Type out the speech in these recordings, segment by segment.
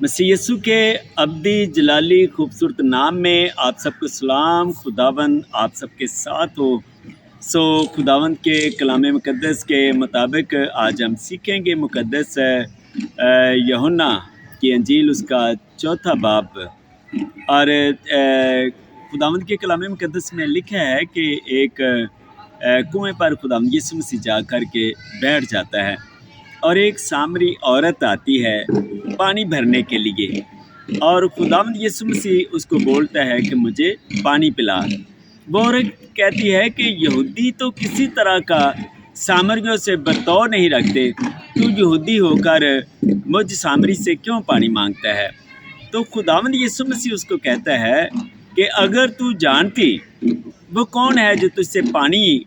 मसीह यस्सु के अब्दी जलाली खूबसूरत नाम में आप सबको सलाम। खुदावंद आप सबके साथ हो। खुदावंद के कलाम मुक़द्दस के मुताबिक आज हम सीखेंगे मुक़द्दस यूहन्ना की अंजील उसका चौथा बाब। और खुदावंद के कलाम मुक़द्दस में लिखा है कि एक कुएं पर खुदावंद यीशु मसीह जा कर के बैठ जाता है और एक सामरी औरत आती है पानी भरने के लिए, और खुदावंद यीशु मसीह उसको बोलता है कि मुझे पानी पिला। वो औरत कहती है कि यहूदी तो किसी तरह का सामरियों से बर्ताव नहीं रखते, तू यहूदी होकर मुझ सामरी से क्यों पानी मांगता है। तो खुदावंद यीशु मसीह उसको कहता है कि अगर तू जानती वो कौन है जो तुझसे पानी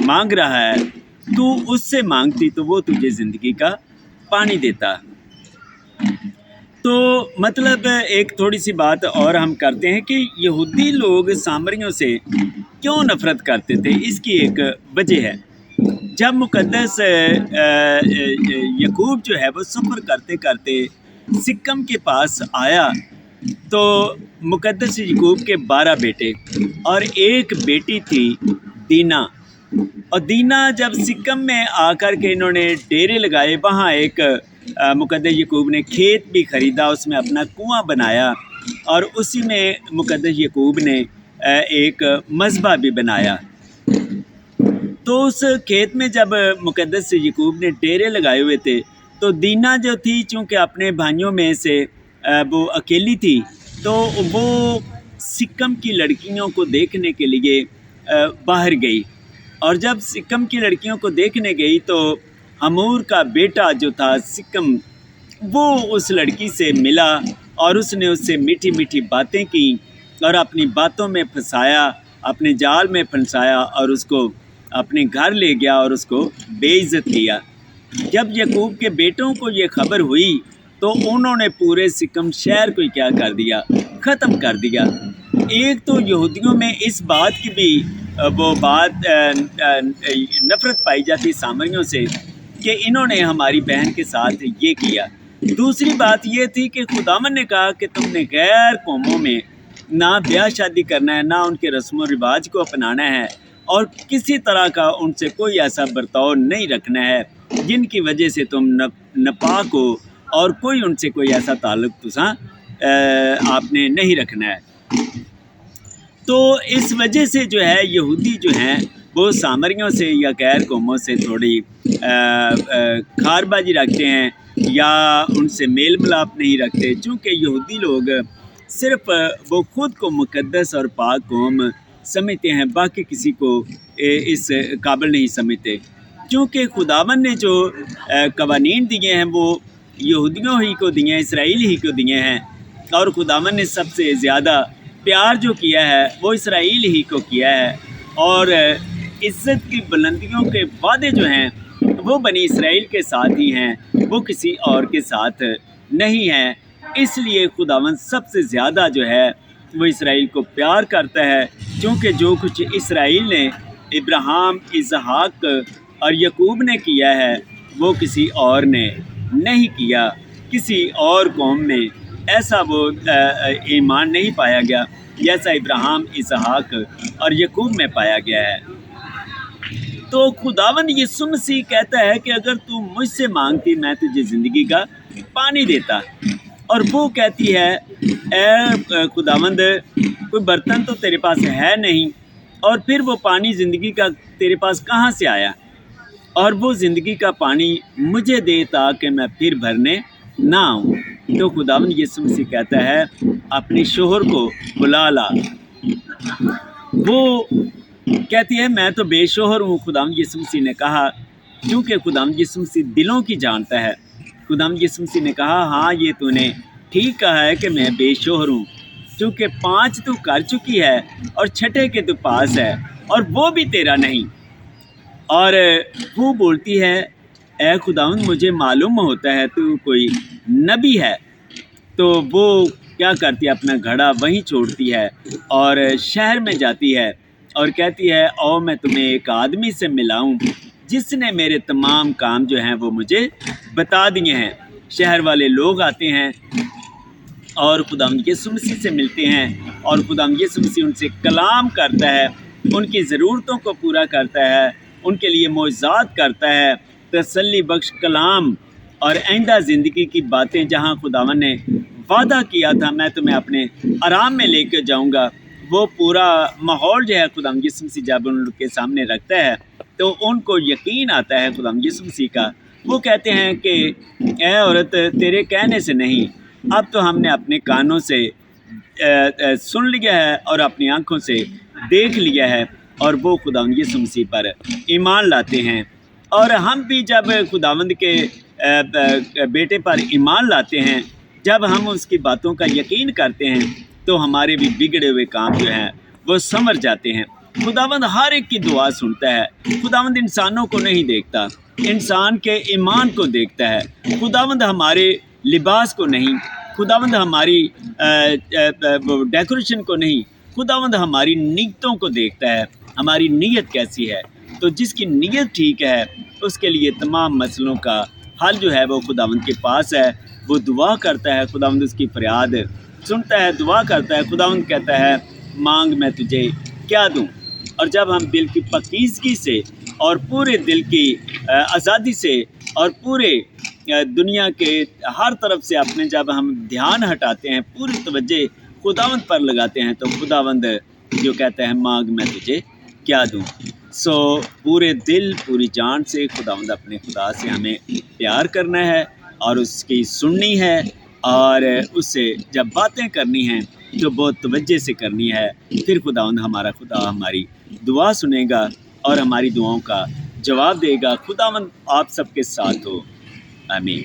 मांग रहा है, तू उससे मांगती तो वो तुझे ज़िंदगी का पानी देता। तो मतलब एक थोड़ी सी बात और हम करते हैं कि यहूदी लोग सामरियों से क्यों नफ़रत करते थे। इसकी एक वजह है। जब मुक़द्दस याकूब जो है वो सफ़र करते करते सिक्कम के पास आया, तो मुक़द्दस याकूब के 12 बेटे और एक बेटी थी दीना। और दीना जब सिक्कम में आकर के इन्होंने डेरे लगाए, वहाँ एक मुक़द्दस याकूब ने खेत भी ख़रीदा, उसमें अपना कुआं बनाया और उसी में मुक़द्दस याकूब ने एक मज़बा भी बनाया। तो उस खेत में जब मुक़द्दस याकूब ने डेरे लगाए हुए थे, तो दीना जो थी चूँकि अपने भाइयों में से वो अकेली थी, तो वो सिक्कम की लड़कियों को देखने के लिए बाहर गई। और जब सिक्कम की लड़कियों को देखने गई तो हमूर का बेटा जो था सिक्कम, वो उस लड़की से मिला और उसने उससे मीठी मीठी बातें की और अपनी बातों में फंसाया, अपने जाल में फंसाया और उसको अपने घर ले गया और उसको बेइज्जत किया। जब याकूब के बेटों को ये खबर हुई तो उन्होंने पूरे सिक्कम शहर को क्या कर दिया, ख़त्म कर दिया। एक तो यहूदियों में इस बात की भी वो बात नफ़रत पाई जाती सामरियों से कि इन्होंने हमारी बहन के साथ ये किया। दूसरी बात ये थी कि खुदावन ने कहा कि तुमने गैर कौमों में ना ब्याह शादी करना है, ना उनके रस्म व रिवाज को अपनाना है और किसी तरह का उनसे कोई ऐसा बर्ताव नहीं रखना है जिनकी वजह से तुम नापाक हो, और कोई उनसे कोई ऐसा ताल्लुक़ तुसा आपने नहीं रखना है। तो इस वजह से जो है यहूदी जो हैं वो सामरियों से या गैर कौमों से थोड़ी खारबाजी रखते हैं या उनसे मेल मिलाप नहीं रखते, चूँकि यहूदी लोग सिर्फ़ वो ख़ुद को मुक़द्दस और पाक कौम समझते हैं, बाकी किसी को इस काबिल नहीं समझते। क्योंकि खुदावन ने जो कवानीन दिए हैं वो यहूदियों ही को दिए हैं, इसराइल ही को दिए हैं, और खुदावन ने सबसे ज़्यादा प्यार जो किया है वो इसराइल ही को किया है। और इज़्ज़त की बुलंदियों के वादे जो हैं वो बनी इसराइल के साथ ही हैं, वो किसी और के साथ नहीं हैं। इसलिए खुदावन सबसे ज़्यादा जो है वो इसराइल को प्यार करता है, क्योंकि जो कुछ इसराइल ने इब्राहिम, इसहाक और याकूब ने किया है वो किसी और ने नहीं किया। किसी और कौम में ऐसा वो ईमान नहीं पाया गया जैसा इब्राहिम, इसहाक और याकूब में पाया गया है। तो खुदावंद यीशु मसीह कहता है कि अगर तू मुझसे मांगती मैं तुझे ज़िंदगी का पानी देता। और वो कहती है ए खुदावंद, कोई बर्तन तो तेरे पास है नहीं, और फिर वो पानी ज़िंदगी का तेरे पास कहाँ से आया, और वो ज़िंदगी का पानी मुझे दे ताकि मैं फिर भरने ना आऊँ। तो खुदावंद यीशु मसीह कहता है अपने शोहर को बुला ला। वो कहती है मैं तो बेशोहर हूँ। खुदावंद यीशु मसीह ने कहा, क्योंकि खुदावंद यीशु मसीह दिलों की जानता है, खुदावंद यीशु मसीह ने कहा हाँ ये तूने ठीक कहा है कि मैं बेशोहर हूँ, क्योंकि 5 तू कर चुकी है और 6ठे के तू पास है और वो भी तेरा नहीं। और वो बोलती है ए खुदावंद, मुझे मालूम होता है तू कोई नबी है। तो वो क्या करती है, अपना घड़ा वहीं छोड़ती है और शहर में जाती है और कहती है आओ मैं तुम्हें एक आदमी से मिलाऊं जिसने मेरे तमाम काम जो हैं वो मुझे बता दिए हैं। شہر والے لوگ آتے ہیں اور خداوند یسوع مسیح سے ملتے ہیں، اور خداوند یسوع مسیح ان سے کلام کرتا ہے، ان کی ضرورتوں کو پورا کرتا ہے، ان کے لیے معجزات کرتا ہے، تسلی بخش کلام اور آئندہ زندگی کی باتیں جہاں خداوند نے وعدہ کیا تھا میں تمہیں اپنے آرام میں لے کے جاؤں گا، وہ پورا ماحول جو ہے خداوند یسوع مسیح جب ان کے سامنے رکھتا ہے تو ان کو یقین آتا ہے خداوند یسوع مسیح کا۔ وہ کہتے ہیں کہ اے عورت، تیرے کہنے سے نہیں، اب تو ہم نے اپنے کانوں سے سن لیا ہے اور اپنی آنکھوں سے دیکھ لیا ہے، اور وہ خداوند یسوع مسیح پر ایمان لاتے ہیں۔ اور ہم بھی جب خداوند کے بیٹے پر ایمان لاتے ہیں، جب ہم اس کی باتوں کا یقین کرتے ہیں، تو ہمارے بھی بگڑے ہوئے کام جو ہیں وہ سنور جاتے ہیں۔ خداوند ہر ایک کی دعا سنتا ہے۔ خداوند انسانوں کو نہیں دیکھتا، انسان کے ایمان کو دیکھتا ہے۔ خداوند ہمارے لباس کو نہیں، خداوند ہماری ڈیکوریشن کو نہیں، خداوند ہماری نیتوں کو دیکھتا ہے، ہماری نیت کیسی ہے۔ تو جس کی نیت ٹھیک ہے اس کے لیے تمام مسئلوں کا حل جو ہے وہ خداوند کے پاس ہے۔ وہ دعا کرتا ہے، خداوند اس کی فریاد سنتا ہے، دعا کرتا ہے۔ خداوند کہتا ہے مانگ میں تجھے کیا دوں۔ اور جب ہم دل کی پاکیزگی سے اور پورے دل کی آزادی سے اور پورے دنیا کے ہر طرف سے اپنے جب ہم دھیان ہٹاتے ہیں، پوری توجہ خداوند پر لگاتے ہیں، تو خداوند جو کہتا ہے مانگ میں تجھے کیا دوں۔ سو پورے دل پوری جان سے خداوند اپنے خدا سے ہمیں پیار کرنا ہے اور اس کی سننی ہے، اور اس سے جب باتیں کرنی ہیں جو بہت توجہ سے کرنی ہے، پھر خداوند ہمارا خدا ہماری دعا سنے گا اور ہماری دعاؤں کا جواب دے گا۔ خداوند آپ سب کے ساتھ ہو، آمین۔